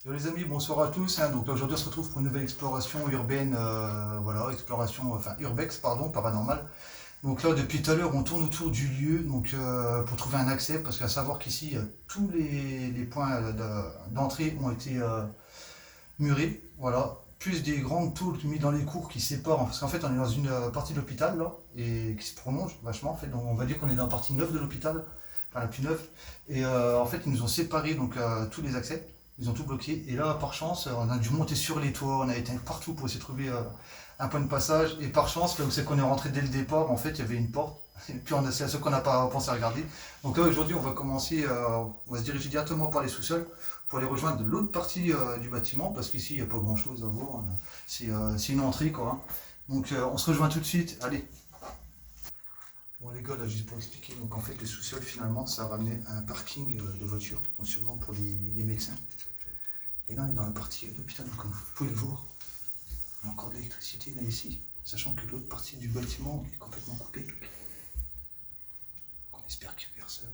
Yo les amis, bonsoir à tous. Donc aujourd'hui on se retrouve pour une nouvelle exploration urbaine, voilà, exploration, enfin urbex, pardon, paranormal. Donc là depuis tout à l'heure on tourne autour du lieu donc, pour trouver un accès, parce qu'à savoir qu'ici tous les points d'entrée ont été murés, voilà. Plus des grandes tôles mises dans les cours qui séparent, parce qu'en fait on est dans une partie de l'hôpital là, et qui se prolonge vachement en fait, donc on va dire qu'on est dans la partie neuve de l'hôpital, enfin la plus neuve, et en fait ils nous ont séparé donc tous les accès. Ils ont tout bloqué. Et là, par chance, on a dû monter sur les toits, on a été partout pour essayer de trouver un point de passage. Et par chance, là où c'est qu'on est rentré dès le départ, en fait, il y avait une porte. Et puis c'est la seule qu'on n'a pas pensé à regarder. Donc là, aujourd'hui, on va commencer, on va se diriger directement par les sous-sols pour aller rejoindre l'autre partie du bâtiment, parce qu'ici, il n'y a pas grand-chose à voir. C'est une entrée, quoi. Hein. Donc on se rejoint tout de suite. Allez. Bon les gars, là juste pour expliquer, donc en fait le sous-sol finalement ça a ramené un parking de voitures, donc sûrement pour les médecins. Et là on est dans la partie de l'hôpital, donc comme vous pouvez le voir, il y a encore de l'électricité là ici, sachant que l'autre partie du bâtiment est complètement coupée. Donc on espère qu'il n'y a personne.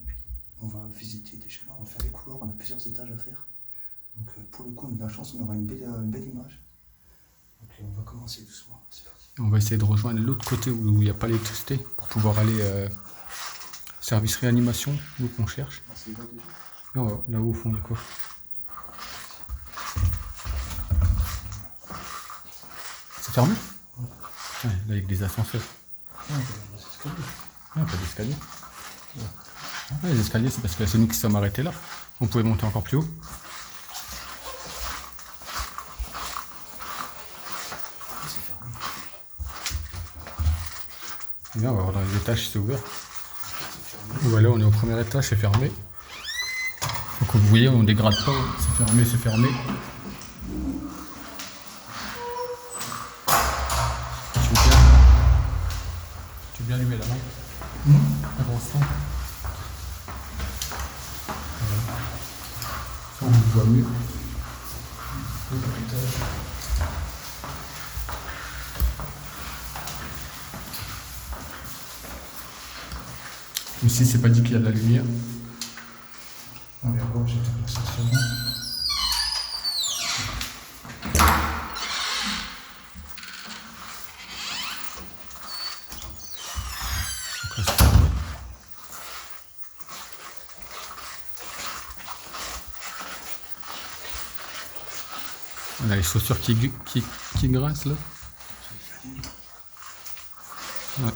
On va visiter déjà là, on va faire les couloirs, on a plusieurs étages à faire. Donc pour le coup on a de la chance, on aura une belle image. Donc on va commencer doucement, c'est parti. On va essayer de rejoindre l'autre côté où il n'y a pas l'électricité pour pouvoir aller service réanimation, où qu'on cherche. Ah, c'est là déjà. Non, là-haut au fond, il y a quoi? C'est fermé? Ouais, là, avec des ascenseurs. Non, c'est escalier. Non, pas d'escalier. Ouais, les escaliers, c'est parce que c'est nous qui sommes arrêtés là. On pouvait monter encore plus haut. Bien, on va voir dans les étages si c'est ouvert. Voilà, on est au premier étage, c'est fermé. Donc vous voyez, on dégrade pas, c'est fermé, c'est fermé. Tu veux bien allumer la lampe? La grosse lampe. Voilà. Ça, on le voit mieux. Ici, c'est pas dit qu'il y a de la lumière. On va voir, j'ai la sensation. On a les chaussures qui grincent là. Ouais.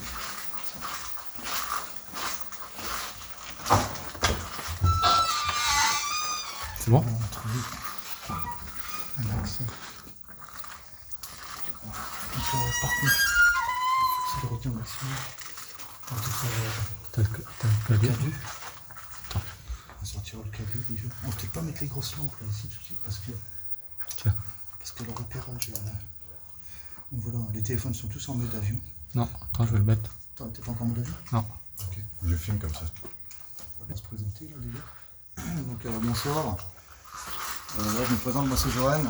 C'est bon? On va trouver un accès. Donc, par contre, c'est de retour maximum. On va T'as le le cadeau. On va sortir le cadeau déjà. On va peut-être pas mettre les grosses lampes là ici tout de suite parce que le repérage. Donc voilà, les téléphones sont tous en mode avion. Non, attends, je vais le mettre. Attends, t'es pas encore en mode avion? Non. Ok. Je filme comme ça. On va se présenter là déjà. Donc bonsoir. Je me présente, moi c'est Johan.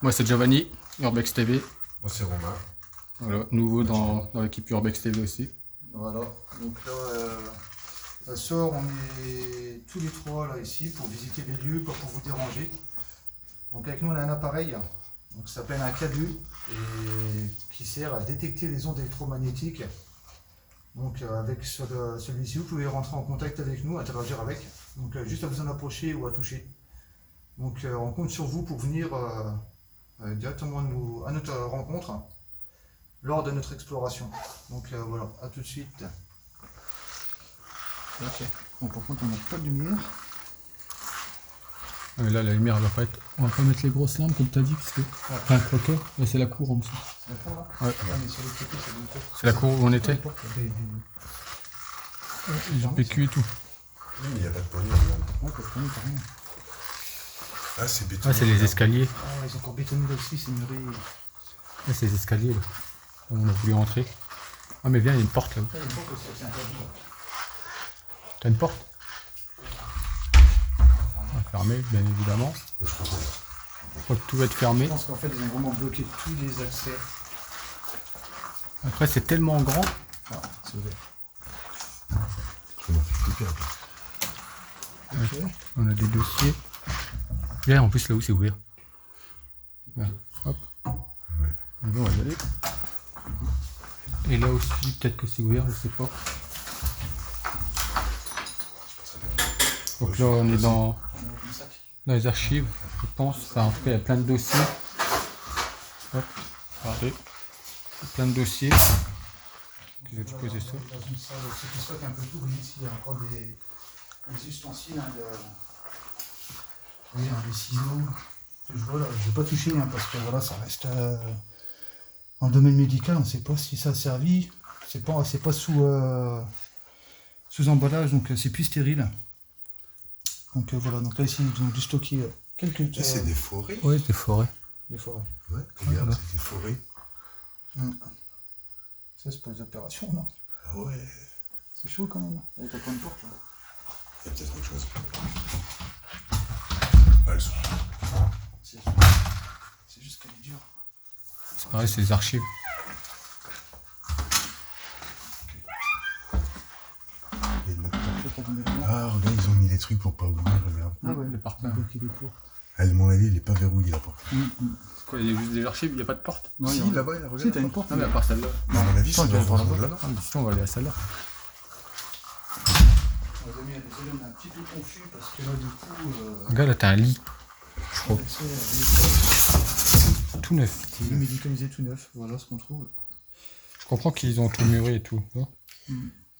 Moi c'est Giovanni, Urbex TV. Moi c'est Romain. Voilà, nouveau dans l'équipe Urbex TV aussi. Voilà, donc là, ce soir on est tous les trois là ici pour visiter les lieux, pas pour vous déranger. Donc avec nous on a un appareil, donc ça s'appelle un K2 et qui sert à détecter les ondes électromagnétiques. Donc avec celui-ci vous pouvez rentrer en contact avec nous, interagir avec. Donc juste à vous en approcher ou à toucher. Donc on compte sur vous pour venir directement à notre rencontre lors de notre exploration. Donc voilà, à tout de suite. Ok. Bon, par contre on n'a pas de lumière. Là la lumière elle va pas être. On va pas mettre les grosses lampes comme t'as dit parce que. Enfin quoique, là c'est la cour en dessous. C'est la cour là? Ouais. Ah, mais sur les côtés c'est une porte. C'est la cour où on était. Des Les PQ et tout. Oui, mais il n'y a pas de poignée. Regarde. Ouais, pas de poignée, t'as rien. Ah, c'est béton. Ah c'est les escaliers. Ah, ils ont encore bétonné là aussi, c'est muré. Là c'est les escaliers là. On a voulu rentrer. Ah mais viens, il y a une porte là. Ah, il y a une porte aussi, c'est interdit. T'as une porte? Fermée, bien évidemment. Je crois que tout va être fermé. Je pense qu'en fait ils ont vraiment bloqué tous les accès. Après c'est tellement grand. Ah, c'est ouvert. Je m'en fais flipper un peu. Ok. On a des dossiers. Et en plus, là-haut, c'est ouvert. Là, hop. On va y aller. Et là aussi, peut-être que c'est ouvert, je sais pas. Donc là, on est dans les archives, je pense. Enfin, en tout cas, il y a plein de dossiers. Hop, regardez. Plein de dossiers. Je vais poser ça. Dans une salle qui soit un peu tout, vous voyez ici, il y a encore des ustensiles, hein, oui, des ciseaux. Je vois là, je vais pas toucher hein, parce que voilà, ça reste en domaine médical, on ne sait pas si ça a servi. C'est pas sous emballage, donc c'est plus stérile. Donc voilà, donc là ici ils ont dû stocker quelques. Et c'est des forêts. Oui, des forêts. Des forêts. Ouais, regarde, Voilà. c'est des forêts. Ça c'est pour les opérations, non? Ah ouais. C'est chaud quand même. Avec la grande porte là. Il y a peut-être autre chose. Ah, elles sont. C'est juste qu'elle est dure. C'est pareil, c'est les archives. Il y a une autre porte. Je vais pas tomber dedans. Ah, regarde, ils ont mis des trucs pour pas ouvrir, regarde. Ah ouais, le parpaing. bloquer les cours. À mon avis, elle est pas verrouillée la porte. C'est quoi, il y a juste des archives, il n'y a pas de porte? Non, Si, il y a- là-bas, il y a regarde. Si, t'as une porte. Non, mais à part celle-là. À mon avis, Attends, ça il doit doit y avoir être là-bas. là-bas. Ah, mais sinon, on va aller à celle-là. Les amis, désolé, on est un petit peu confus parce que là, du coup. Regarde, là, t'as un lit. Je crois. Tout neuf. C'est médicalisé tout neuf, voilà ce qu'on trouve. Je comprends qu'ils ont tout muré et tout. Hein.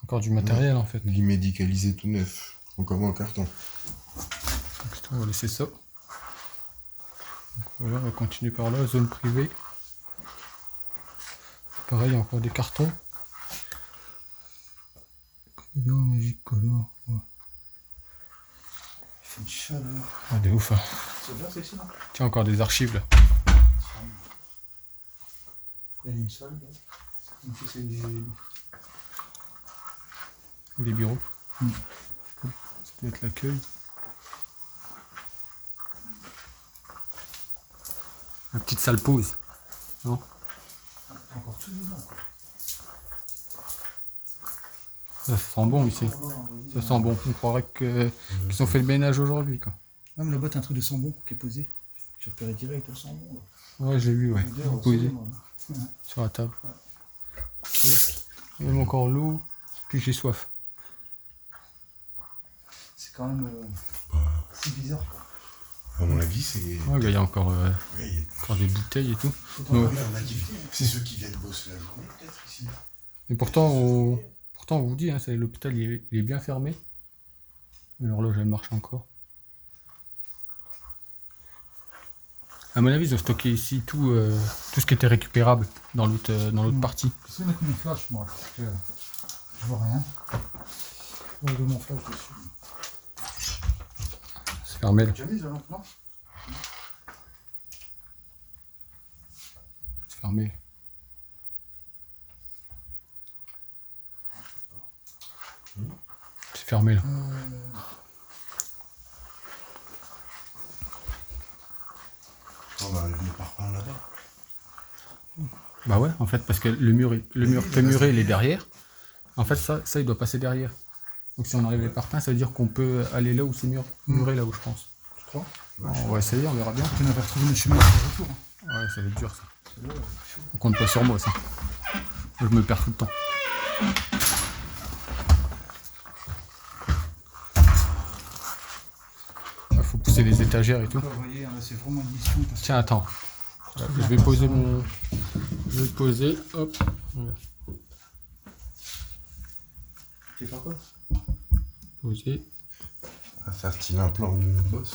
Encore du matériel, en fait. Lit médicalisé tout neuf. Encore en carton. Donc, on va laisser ça. Donc, voilà, on va continuer par là, zone privée. Pareil, encore des cartons. Magique color. Ouais. Il fait une chaleur. Ah, de ouf. Hein. C'est bien, c'est ici, là. Tiens, encore des archives là. Il y a une salle, là. Donc, c'est des. Des bureaux. Ça doit être l'accueil. La petite salle pause. Non? Encore tout dedans, quoi. Ça sent bon ici. Ça sent bon. On croirait qu'ils ont fait le ménage aujourd'hui, quoi. Ah, mais là-bas, t'as un truc de sambon qui est posé. J'ai repéré direct le sambon, là. Ouais, je l'ai vu, ouais. Posé Moi, là. sur la table. Même encore l'eau, puis j'ai soif. C'est quand même. C'est bizarre, quoi. À mon avis, c'est. Ouais, il y a encore, Oui, encore des bouteilles et tout. Faut Ouais. on a dit, c'est ceux qui viennent bosser la journée, peut-être ici. Et pourtant, on vous dit, hein, l'hôpital il est bien fermé. L'horloge elle marche encore. À mon avis, ils ont stocké ici tout ce qui était récupérable dans l'autre partie. Je vais mettre mon flash, moi, parce que je vois rien. Je vais mon flash dessus. C'est fermé là. Tu as mis la lampe, non? C'est fermé. C'est fermé là. On va arriver par par là-bas. Bah ouais, en fait, parce que le mur il est derrière. En fait, ça il doit passer derrière. Donc si on arrive les parpaings, ça veut dire qu'on peut aller là où c'est muré là où je pense. Tu crois? On va essayer, on verra bien. On avait retrouvé notre chemin de retour. Ouais, ça va être dur ça. On compte pas sur moi ça. Je me perds tout le temps. Il faut pousser les étagères et tout. Vous voyez, là, c'est vraiment une mission. Parce que Tiens, attends. Voilà, je vais poser mon. Je vais poser. Hop. Voilà. tu fais quoi? Poser. On va faire style un plan où on bosse.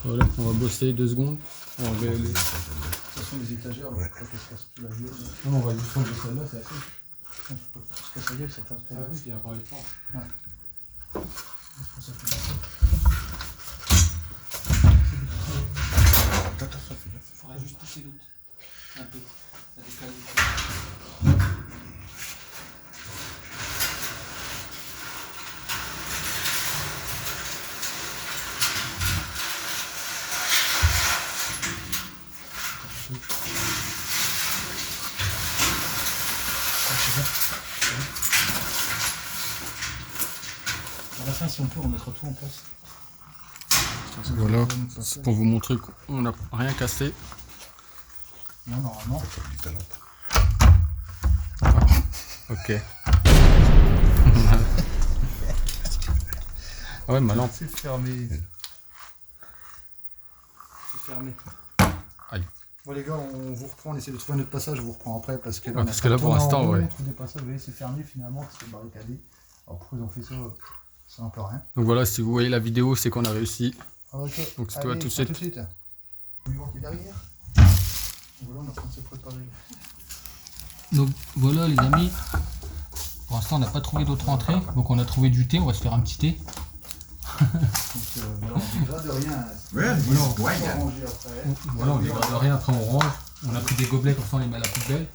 Voilà, on va bosser 2 secondes. On va De toute façon, les étagères, là, Ouais. faut pas qu'elles se cassent tout la gueule. là. Non, on va juste prendre celle-là, c'est assez. Faut pas qu'elles se cassent la gueule, ça casse pas la gueule. Il y a encore les planches. C'est pour ça que je fais ça. Attends, fais gaffe. Il faudra juste pousser l'autre. Un peu. Ça décale. À la fin, si on peut, on mettra tout en place. Voilà, c'est pour vous montrer qu'on n'a rien cassé. Non, normalement. Ok. Ah ouais, ma lampe. C'est fermé. C'est fermé. Aïe. Bon les gars, on vous reprend, on essaie de trouver un autre passage, je vous reprends après parce que là, Ouais, on parce a que là, tourné pour en l'instant, rond, ouais. on trouve des passages, vous voyez, c'est fermé finalement, c'est barricadé. Alors pourquoi ils ont fait ça, c'est un peu rien. Donc voilà, si vous voyez la vidéo, c'est qu'on a réussi. Ah, ok. Donc c'est toi Allez, tout de prends suite. On lui manquer derrière. Voilà, on est en train de se préparer. Donc voilà les amis. Pour l'instant, on n'a pas trouvé d'autres entrées. Donc on a trouvé du thé, on va se faire un petit thé. Donc voilà, on dégrade rien. Ouais, On ouais, va ranger après. Voilà, on dégrade rien, après on range. On a pris des gobelets, comme ça on les met à la poubelle.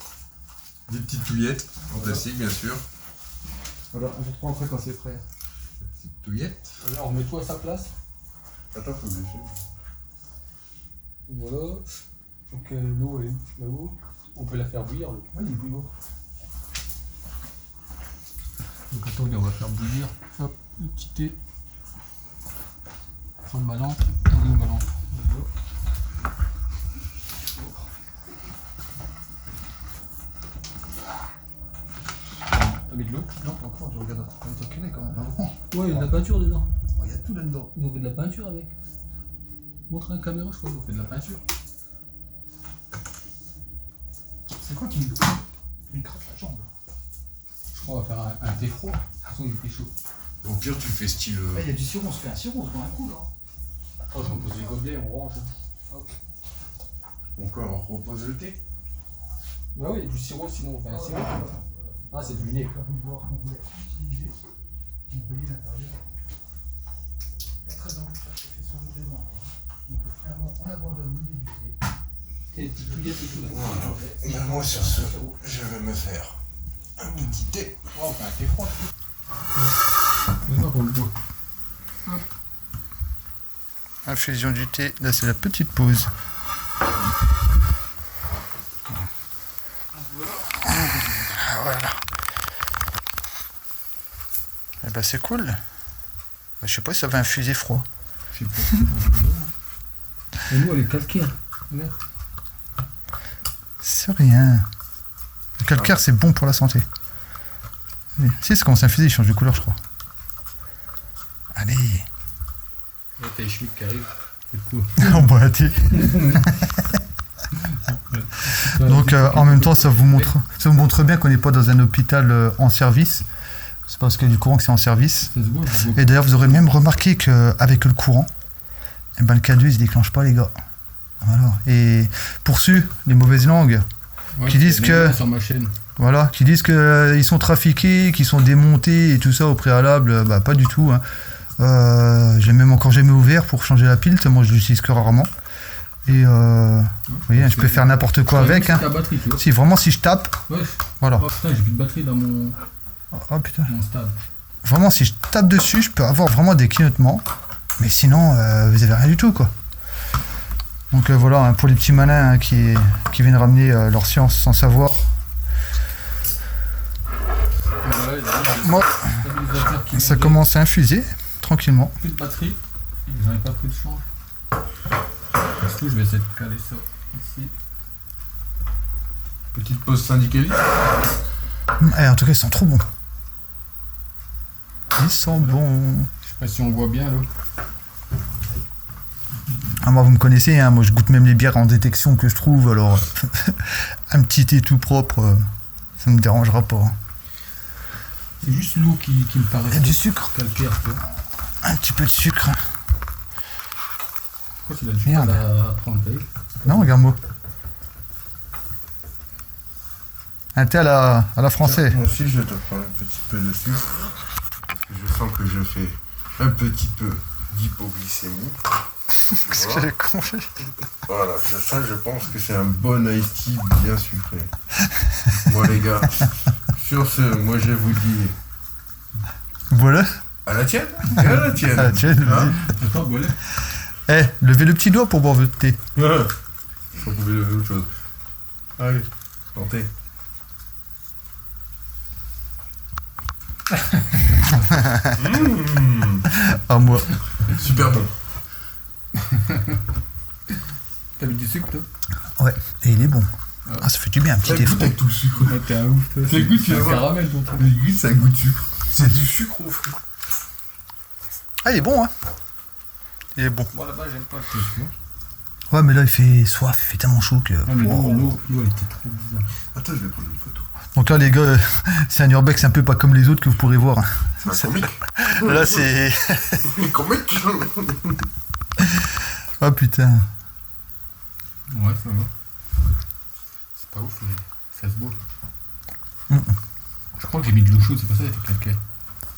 des petites touillettes en plastique, bien sûr. Voilà, on vous reprend après quand c'est prêt. Petites touillettes. Là, on met tout à sa place. Attends, faut que je fasse. Voilà. Donc l'eau est là-haut. On peut la faire bouillir. Oui, il est plus haut. Donc attendez, on va faire bouillir. Hop, le petit thé. Prendre ma lampe. Elle est où ma lampe? T'as mis de l'eau? Non, pas encore, je regarde. On est au Québec quand même. Ah bon? Ouais, il y a de la peinture dedans. Oh, il y a tout là-dedans. Ils ont fait de la peinture avec. Montre à la caméra, je crois qu'ils ont fait de la peinture. C'est quoi qui me gratte la jambe? Je crois qu'on va faire un thé froid. De toute façon, il fait chaud. Au pire, tu fais style. Ah, il y a du sirop, on se fait un sirop, on se boit un coup là. Oh, j'en pose les gobelets, on range. Hop. Encore, on repose le thé. Bah oui, il y a du sirop, sinon on fait un sirop. Ah, c'est du vinaigre. Pour boire qu'on voulait utiliser, on voyait l'intérieur. Il y a très envie de faire chauffer son eau dedans. Donc finalement, on abandonne l'idée du thé. Et des petites touillettes et tout là. Voilà. Ben, moi, sur ce, je vais me faire un petit thé. Oh, on fait un thé froid. Maintenant, on le boit. Infusion du thé, là c'est la petite pause. Voilà. Eh ben c'est cool. Je sais pas si ça va infuser froid. Je sais pas. Et nous, elle est calcaire. C'est rien. Le calcaire c'est bon pour la santé. Allez. Si ça commence à infuser, il change de couleur je crois. Allez. Là, t'as les Schmitt qui arrivent. C'est cool. On boit un thé. Donc en même temps ça vous montre bien qu'on n'est pas dans un hôpital en service. C'est parce qu'il y a du courant que c'est en service. Ça se voit, ça se voit. Et d'ailleurs vous aurez même remarqué qu'avec le courant, eh ben, le K2 il se déclenche pas les gars. Voilà. Et pour ceux, les mauvaises langues, Ouais, qui disent que sur ma chaîne. voilà, qui disent que ils sont trafiqués, qu'ils sont démontés et tout ça au préalable, bah pas du tout. Hein. J'ai même encore jamais ouvert pour changer la pile, moi je l'utilise que rarement. Et vous voyez, je peux faire n'importe quoi avec. Hein. Ta batterie, tu vois. Si vraiment si je tape, Ouais. voilà. Oh putain, j'ai plus de batterie dans mon Oh putain. stade. Vraiment si je tape dessus, je peux avoir vraiment des clignotements. Mais sinon, vous avez rien du tout quoi. Donc voilà, hein, pour les petits malins hein, qui viennent ramener leur science sans savoir. Ouais, Moi, ça commence à infuser tranquillement. Plus de batterie. J'en ai pas pris de change. Du coup, je vais essayer de caler ça ici. Petite pause syndicaliste. En tout cas, ils sont trop bons. Ils sont bons. Je sais pas si on voit bien là. Ah, moi, vous me connaissez, hein, moi je goûte même les bières en détection que je trouve, alors un petit thé tout propre, ça me dérangera pas. Hein. C'est juste l'eau qui me paraît. Il y a du sucre, calcaire, tu vois. un petit peu de sucre. Pourquoi tu as du Merde. mal à prendre le thé? Non, regarde-moi. Un thé à la française. Moi aussi, je te prends un petit peu de sucre. Parce que je sens que je fais un petit peu d'hypoglycémie. Qu'est-ce que Voilà. j'ai compris? Voilà, je pense que c'est un bon iced tea bien sucré. Bon les gars, sur ce, moi je vous dis Voilà. à la tienne et à la tienne. Ah, tiens, Hein Attends, voilà. Eh, levez le petit doigt pour boire votre thé. Ouais. Vous pouvez lever autre chose. Allez, tentez. Ah, moi. Super bon. T'as mis du sucre, toi? Ouais, et il est bon. Ah, ça fait du bien, un petit Ça goûte effort. avec tout le sucre. Ouais, t'es un ouf, toi. Ça goûte, c'est un tu vois. caramel, ton truc. Les goûts, ça goûte sucre. C'est du sucre au fruit. Ah, il est bon, hein. Il est bon. Moi, là-bas, j'aime pas le truc, tu vois. Ouais, mais là, il fait soif, il fait tellement chaud que... Ouais, mais Wow. l'eau, elle était trop bizarre. Attends, je vais prendre une photo. Donc là, les gars, c'est un urbex un peu pas comme les autres que vous pourrez voir. C'est un comique. Là, c'est... Comique. Ah, putain. Ouais, ça va. C'est pas ouf, mais ça se boit. Je crois que j'ai mis de l'eau chaude, c'est pour ça qu'il était calcaire.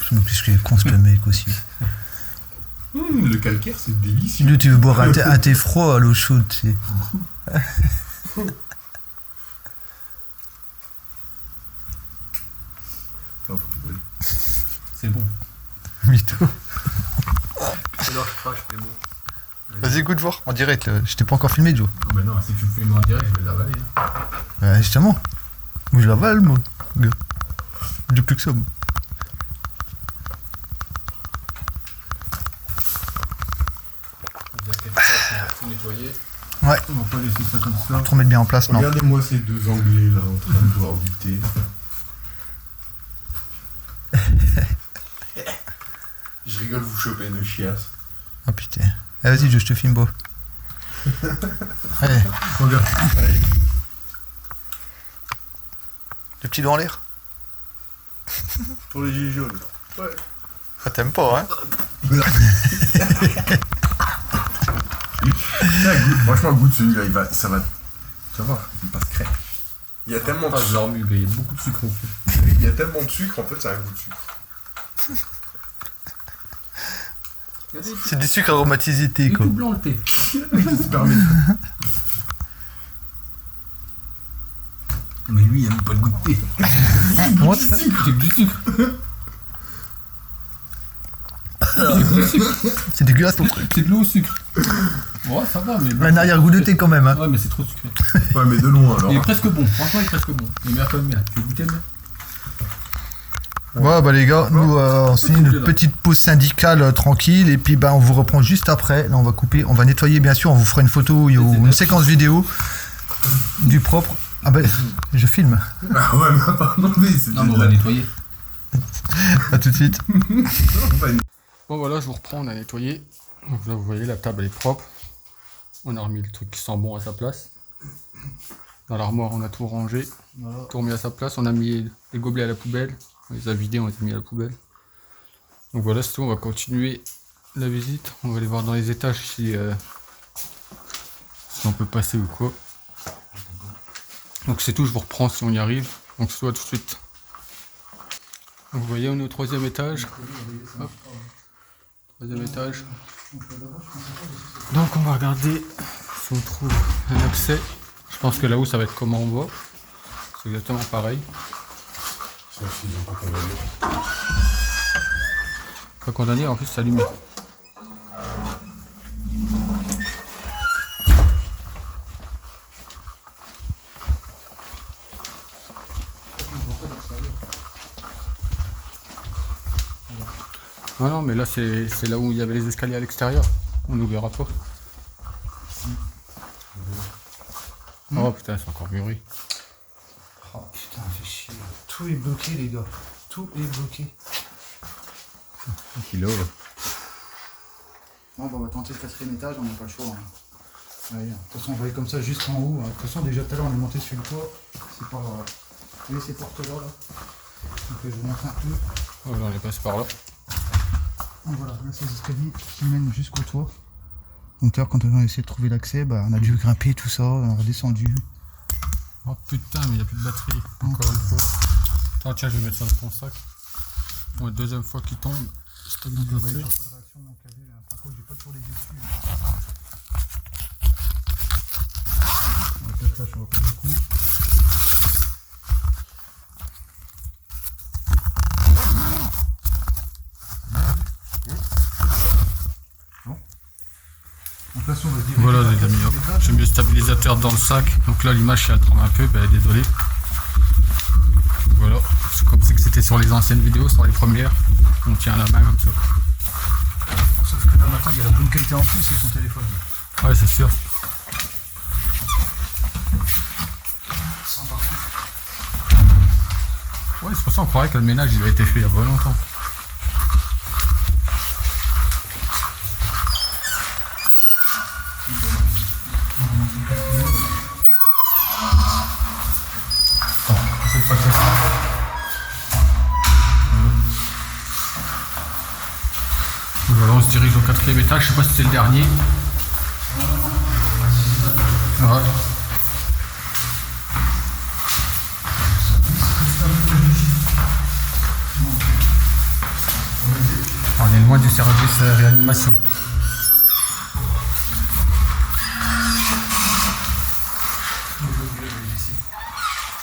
Je me plus que con ce mec aussi. Le calcaire, c'est délicieux. Lui, tu veux boire un thé froid à l'eau chaude, tu sais. Oh, oui. C'est bon. Mytho. Alors, je crache, c'est bon. Vas-y, goûte voir, en direct. Là. Je t'ai pas encore filmé, Joe. Non, mais non, si tu me fais moi en direct, je vais l'avaler. Hein. Ouais, justement. Moi, je l'avale, moi. Gars. J'ai plus que ça, moi. On va tout nettoyer. Ouais. On va pas laisser ça comme ça. Te remettre bien en place, non. Regardez-moi ces deux Anglais là en train de boire du thé. Je rigole, vous chopez une chiasse. Oh putain. Eh, vas-y, Joe, je te filme, beau. Allez, Regarde. Allez. le petit doigt en l'air. Pour les gilets jaunes. Ouais. Ah, t'aimes pas, hein. Franchement, goûte celui-là, ça va. Tu vas voir, il passe crème. Il y a tellement de Ah, je sucre. leur mue, il y a beaucoup de sucre au fond. Il y a tellement de sucre, en fait, ça a un goût de sucre. C'est du sucre aromatisé thé, Il est quoi. tout blanc le thé. Je se permet. Mais lui, il aime pas le goût de thé. Comment ça? C'est du sucre. C'est dégueulasse, ton truc. C'est de l'eau au sucre. Ouais, ça va, mais. Un arrière-goût de thé, quand même, hein. Ouais, mais c'est trop sucré. Ouais, mais de loin alors. Il est presque bon. Franchement, il est presque bon. Il est meilleur que le mien. Tu veux goûter le mien? Ouais, bah les gars, nous, on se finit couper, une là. petite pause syndicale tranquille, et puis bah, on vous reprend juste après. Là, on va couper, on va nettoyer, bien sûr, on vous fera une photo ou une séquence vidéo du propre. Ah bah, je filme. Ah ouais, mais pardon, mais c'était. Non, mais on va nettoyer. À tout de suite. Bon, voilà, je vous reprends. On a nettoyé. Donc là, vous voyez, la table elle est propre. On a remis le truc qui sent bon à sa place. Dans l'armoire, on a tout rangé. Voilà. Tout remis à sa place. On a mis les gobelets à la poubelle. On les a vidés, on les a mis à la poubelle. Donc voilà, c'est tout. On va continuer la visite. On va aller voir dans les étages si on peut passer ou quoi. Donc c'est tout, je vous reprends si on y arrive. Donc c'est tout, à tout de suite. Donc, vous voyez, on est au 3e étage. Hop. 3e étage. Donc on va regarder si on trouve un accès. Je pense que là-haut ça va être comme en bas. C'est exactement pareil. Pas condamné, en plus c'est allumé. Non, non, mais là c'est là où il y avait les escaliers à l'extérieur. On n'oubliera pas. Oh putain, c'est encore mûri. Oh putain, fait chier. Tout est bloqué, les gars. Tout est bloqué. Kilo. Bon, bah, on va tenter le 4e étage, on n'a pas le choix. Hein. Allez, de toute façon, on va aller comme ça jusqu'en haut. De toute façon, déjà tout à l'heure, on est monté sur le toit. C'est pas. Vous voyez ces portes-là, là. Donc, je vous montre un peu. Oh, là, on est passé par là. Donc, voilà, là, c'est les escaliers qui mènent jusqu'au toit. Donc, tout à l'heure, quand on a essayé de trouver l'accès, bah, on a dû grimper tout ça, on a redescendu. Oh putain, mais il n'y a plus de batterie. Encore une fois. Attends, tiens, je vais mettre ça dans ton sac. Bon, deuxième fois qu'il tombe. Stabilisation. Pas de réaction, donc, par contre, j'ai pas toujours les yeux dessus. Donc, là, je vois pas beaucoup. Donc là, si on va se diriger Voilà vers les le amis, 4e hop. étage. J'ai mis le stabilisateur dans le sac. Donc là l'image elle tremble un peu, bah, désolé. Voilà, c'est comme si c'était sur les anciennes vidéos, sur les premières. On tient la main comme ça. Sauf que là, Là maintenant il y a la bonne qualité en plus sur son téléphone. Ouais, c'est sûr. Sans parfum. Ouais, c'est pour ça qu'on croirait que le ménage il a été fait il y a pas longtemps. Voilà, on se dirige au 4e étage, je sais pas si c'était le dernier. Ouais. On est loin du service réanimation.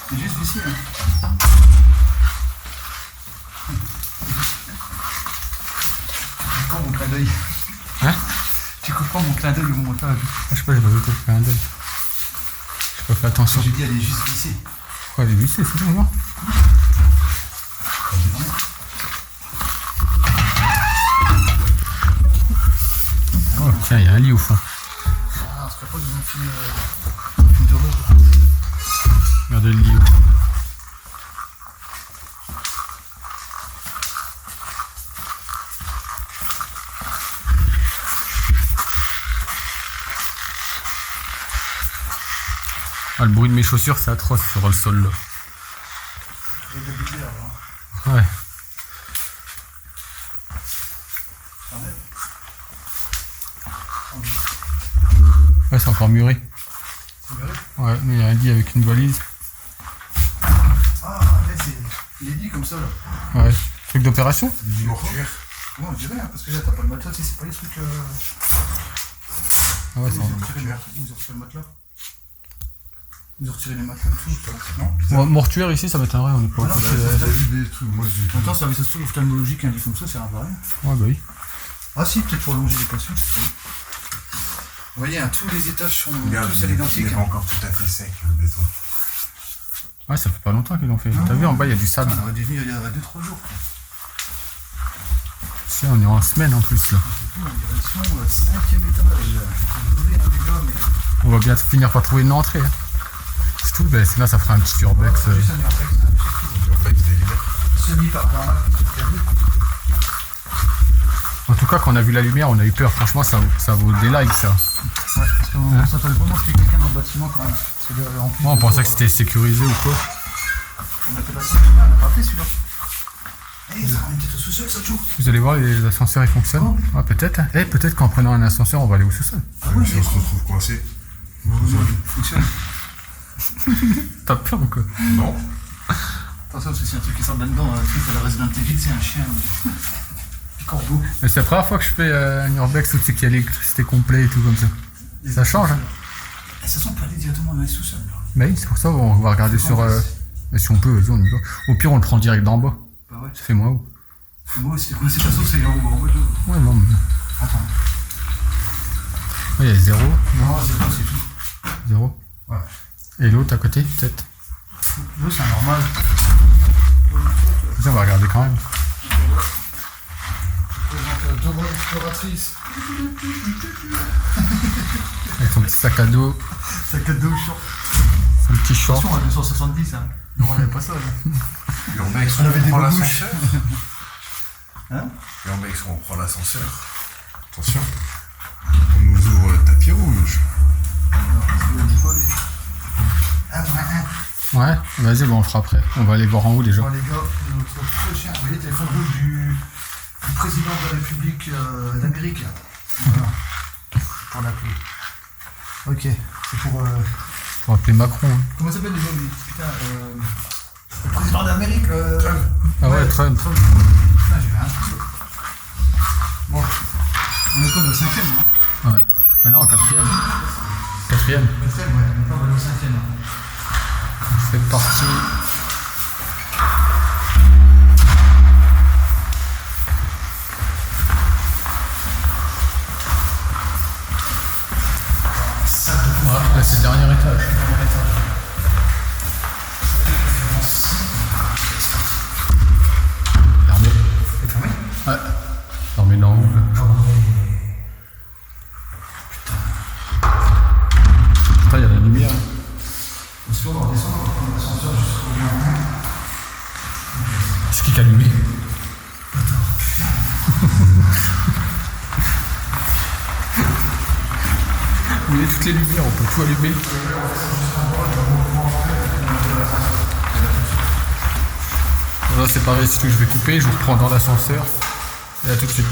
C'est juste ici. Hein. Tu comprends mon clin d'œil. Hein? Tu comprends mon clin d'œil au montage. Je sais pas, j'ai pas vu que fait un deuil. J'ai pas fait attention. J'ai dit elle est juste ici. Pourquoi elle est vissée, c'est bon, non? Oh tiens, il y a un lit au fond. Ah, on se ferait pas devant un film d'horreur. Regardez le lit. Ah, le bruit de mes chaussures, c'est atroce sur le sol là. Il y a de la bière, là. Ouais. Ouais, c'est encore muré. C'est vrai? Ouais, mais il y a un lit avec une valise. Ah, là, c'est les lits comme ça, là. Ouais. Truc d'opération? Du mortuaire. Ouais, on dirait, hein, parce que là, t'as pas le matelas, tu sais, c'est pas les trucs. Ah ouais, Ils c'est ont retiré le matelas. Ils ont retiré les matelas et tout, non? mortuaire ici, ça m'étonnerait, on est pas au Ah non, côté. bah, J'ai vu des trucs, moi j'ai En même temps, service ophtalmologique, un lit comme ça, c'est un vrai. Ouais, bah oui. Ah si, peut-être pour allonger les patients, je sais pas. Vous voyez, hein, tous les étages sont Regarde, tous à il l'identique. n'est pas encore tout à fait sec, le béton. Ouais, ça fait pas longtemps qu'ils l'ont fait. T'as vu, en bas, il y a du sable. On aurait dû venir il y a 2-3 jours. Quoi. Si, on est en semaine en plus là. C'est tout, en direction 5e étage. Désolé, hein, les gars, mais... On va bien finir par trouver une entrée. Hein. C'est tout, ben, sinon ça fera un petit urbex. Juste un urbex, hein, En fait, des lumières. semi par normal. En tout cas, quand on a vu la lumière, on a eu peur. Franchement, ça vaut des likes ça. Ouais, parce qu'on s'attendait vraiment qu'il y ait quelqu'un dans le bâtiment quand même. Parce que, en plus Moi, on de pensait jour, que c'était sécurisé ou quoi. On a fait la salle, on n'a pas fait celui-là. Eh, ça ramène peut-être au sous-sol, ça joue. Vous allez voir, les ascenseurs ils fonctionnent. Oh. Ah, peut-être. Hein. Eh, peut-être qu'en prenant un ascenseur, on va aller au sous-sol. Ah oui, Si on se retrouve coincé. fonctionne. T'as peur ou quoi? Non. Attention, parce que c'est un truc qui sort de là-dedans, un truc à la Resident Evil, c'est un chien. Corbeau. Mais c'est la première fois que je fais un urbex où tu sais qu'il y a l'électricité complète et tout comme ça. Ça change, hein. Et ça sent pas aller directement dans les sous-sols, là. Bah oui, c'est pour ça on va regarder sur. Si on peut, vas-y, on y va. Au pire, on le prend direct d'en bas. Bah ouais. Ça fait moins haut. Moi, c'était quoi? C'est pas ça, c'est en haut, en bas de... Ouais, non, mais. Attends. Ouais, il y a 0. Non, c'est pas, c'est tout. 0. Ouais. Et l'autre à côté, peut-être. L'eau, c'est normal. Vas-y, on va regarder quand même. Devant l'exploratrice. Avec son petit sac à dos, Sac à dos short. son petit short. Attention, à 270, hein. Non, on n'avait pas ça, là. Urbex, On avait des prend bouches. l'ascenseur. Hein? Urbex, on prend l'ascenseur. Attention. On nous ouvre le tapis rouge. Ah, ouais. Ouais, vas-y, bon, on le fera après. On va aller voir en haut déjà. Bon, les gars, notre prochain, vous voyez, téléphone rouge du président de la République d'Amérique. Voilà. Pour l'appeler. Ok, c'est pour. Pour appeler Macron. Hein. Comment ça s'appelle déjà lui? Putain, le président d'Amérique. Ah ouais, Trump. Putain, j'ai eu un truc. Bon, on est quoi, au 5e, hein? Ouais. Ah non, 4ème. 4ème. 4e, ouais, on va aller au 5e. C'est parti. Ouais, là c'est le dernier étage. Fermé. C'est fermé? Ouais. Fermé dans où là? l'ascenseur jusqu'au moins 1. C'est qui a allumé? Vous voyez toutes les lumières, on peut tout allumer. Là c'est pareil, c'est tout, je vais couper, je vous reprends dans l'ascenseur. Et à tout de suite.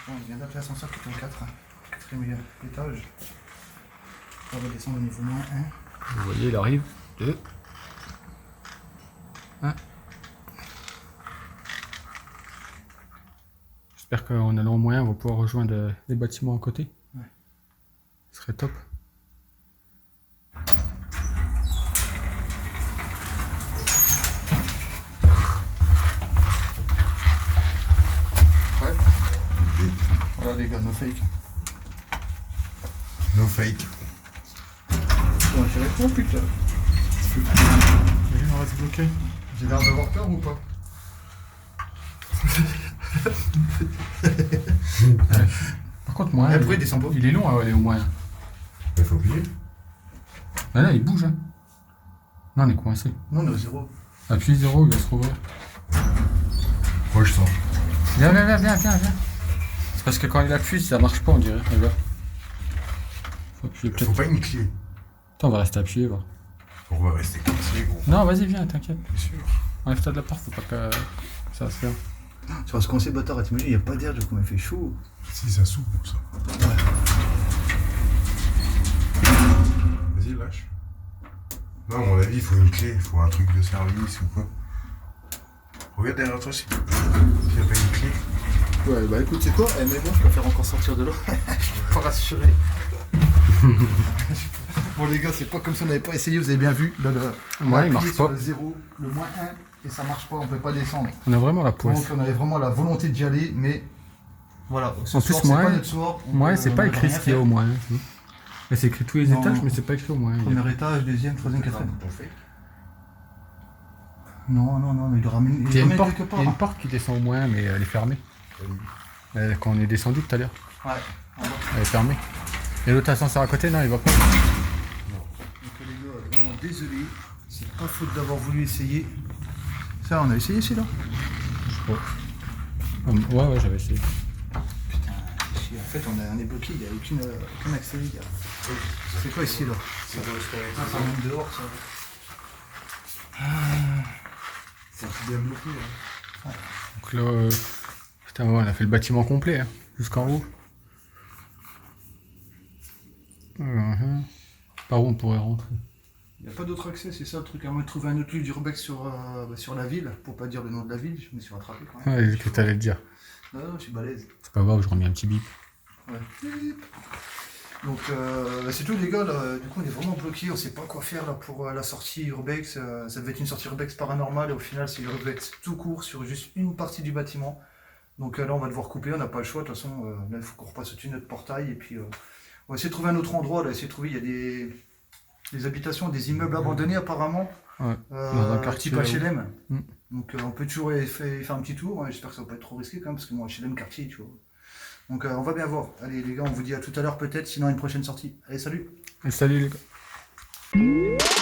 Bon, il vient d'appeler l'ascenseur qui est au 4, 4e étage. On va descendre au niveau moins 1. Vous voyez, il arrive. 2. 1. J'espère qu'en allant au moyen, on va pouvoir rejoindre les bâtiments à côté. Ouais. Ce serait top. Ouais. Voilà les gars, no fake. No fake. Bon, je réponds putain. Oui, on reste bloqué. J'ai l'air d'avoir peur ou pas? Par contre, moi, Et après, il descend pas. il est long à aller au moyen. Il faut oublier. Ah là, il bouge. Hein. Non, on est coincé. Non, on est au 0. Appuie 0, il va se rouvrir. Moi je sens. Viens. C'est parce que quand il appuie, ça marche pas, on dirait. Regarde. Faut appuyer Faut peut-être. pas une clé. Attends, on va rester appuyé, va. On va rester coincé, gros. Non, vas-y, viens, t'inquiète. Bien sûr. Enlève-toi de la porte, faut pas que ça se ferme. Tu vas se coincer, bâtard, t'imagines, il n'y a pas d'air, du coup, il fait chaud. Si, ça s'ouvre, ça. Vas-y, lâche. Non, à mon avis, il faut une clé. Il faut un truc de service ou quoi. Regarde derrière toi s'il n'y a pas une clé. Ouais, bah écoute, c'est quoi? Mais bon, je préfère encore sortir de l'eau. Je suis pas rassuré. Bon, les gars, c'est pas comme si on n'avait pas essayé, vous avez bien vu. Là, on Ouais, a il appuyé marche sur pas. le 0, le moins 1, et ça marche pas, on peut pas descendre. On a vraiment la poisse. Donc, on avait vraiment la volonté d'y aller, mais voilà. Ce En plus, soir, c'est moi, pas notre soir. Moi, c'est pas on écrit peut ce rien qu'il y a faire. au moyen. Là, c'est écrit tous les Non. étages, mais c'est pas écrit au moyen. Premier étage, deuxième, troisième, quatrième. Non, il le ramène, Il y a une porte, quelque il part. y a une porte qui descend au moyen, mais elle est fermée. Quand on est descendu tout à l'heure, Ouais, en bas. elle est fermée. Et l'autre ascenseur à côté, non, il va pas. Donc les gars, vraiment désolé, c'est pas faute d'avoir voulu essayer. Ça, on a essayé celui-là? Ouais, j'avais essayé. Putain, chier. En fait, on est bloqué, il n'y a aucun accès, les gars. C'est quoi ici là? Ça monte dehors, ça. C'est bien bloqué, hein. Donc là, putain, ouais, on a fait le bâtiment complet, hein, jusqu'en haut. Par où on pourrait rentrer? Il n'y a pas d'autre accès, c'est ça le truc. À moins de trouver un autre lieu d'urbex sur la ville, pour pas dire le nom de la ville, je me suis rattrapé quand même. Ouais, ce que t'allais le dire. Non, je suis balèze. C'est pas grave, je remets un petit bip. Ouais. Donc c'est tout les gars, là. Du coup on est vraiment bloqué, on sait pas quoi faire là pour la sortie urbex. Ça devait être une sortie urbex paranormale et au final c'est urbex tout court sur juste une partie du bâtiment. Donc là on va devoir couper, on n'a pas le choix, de toute façon là il faut qu'on repasse au-dessus de notre portail et puis on va essayer de trouver un autre endroit, là, essayer de trouver, il y a des habitations, des immeubles abandonnés apparemment, Ouais, dans un quartier, type là où- HLM. Mm. Donc on peut toujours y faire un petit tour, j'espère que ça va pas être trop risqué quand même parce que moi HLM quartier tu vois. Donc on va bien voir. Allez les gars, on vous dit à tout à l'heure peut-être, sinon à une prochaine sortie. Allez, salut! Et salut les gars.